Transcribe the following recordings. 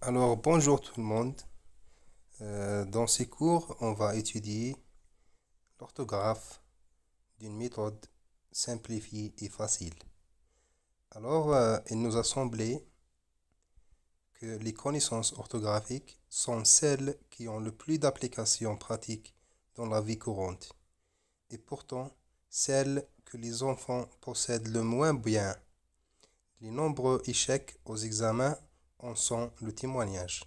Alors, bonjour tout le monde. Dans ces cours, on va étudier l'orthographe d'une méthode simplifiée et facile. Alors, il nous a semblé que les connaissances orthographiques sont celles qui ont le plus d'applications pratiques dans la vie courante, et pourtant celles que les enfants possèdent le moins bien. Les nombreux échecs aux examens en sont le témoignage.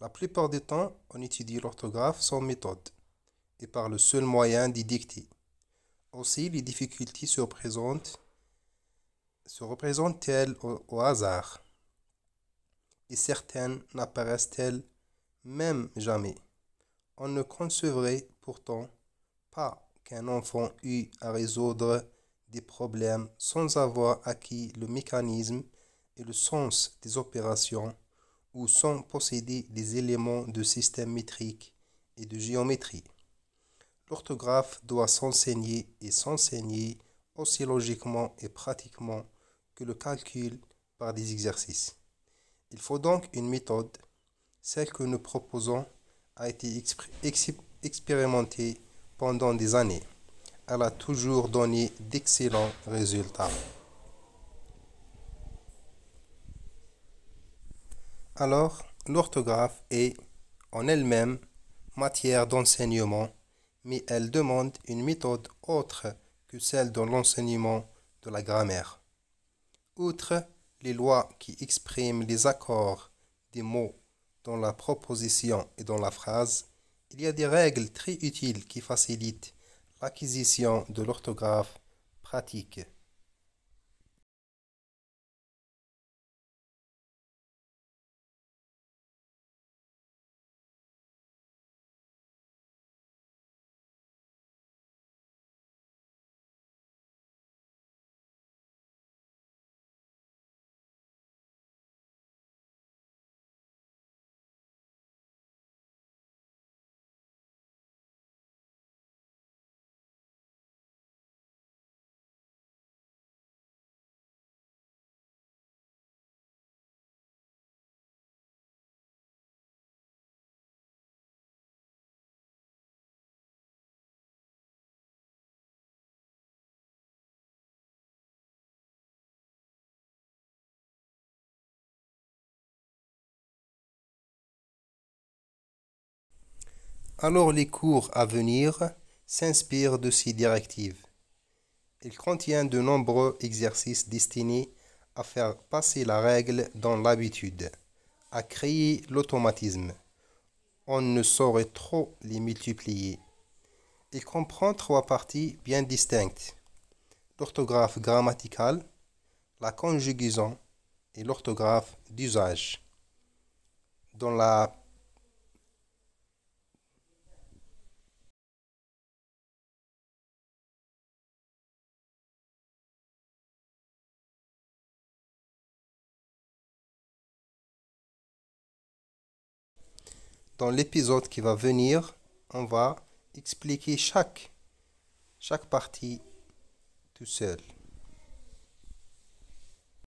La plupart du temps, on étudie l'orthographe sans méthode et par le seul moyen d'y dicter. Aussi, les difficultés se représentent-elles au hasard, et certaines n'apparaissent-elles même jamais. On ne concevrait pourtant pas qu'un enfant eût à résoudre des problèmes sans avoir acquis le mécanisme et le sens des opérations ou sans posséder des éléments de système métrique et de géométrie. L'orthographe doit s'enseigner et s'enseigner aussi logiquement et pratiquement que le calcul par des exercices. Il faut donc une méthode. Celle que nous proposons a été expérimentée pendant des années. Elle a toujours donné d'excellents résultats. Alors, l'orthographe est en elle-même matière d'enseignement, mais elle demande une méthode autre que celle de l'enseignement de la grammaire. Outre les lois qui expriment les accords des mots dans la proposition et dans la phrase, il y a des règles très utiles qui facilitent l'acquisition de l'orthographe pratique. Alors les cours à venir s'inspirent de ces directives. Il contient de nombreux exercices destinés à faire passer la règle dans l'habitude, à créer l'automatisme. On ne saurait trop les multiplier. Il comprend trois parties bien distinctes: l'orthographe grammaticale, la conjugaison et l'orthographe d'usage. Dans l'épisode qui va venir, on va expliquer chaque partie tout seul.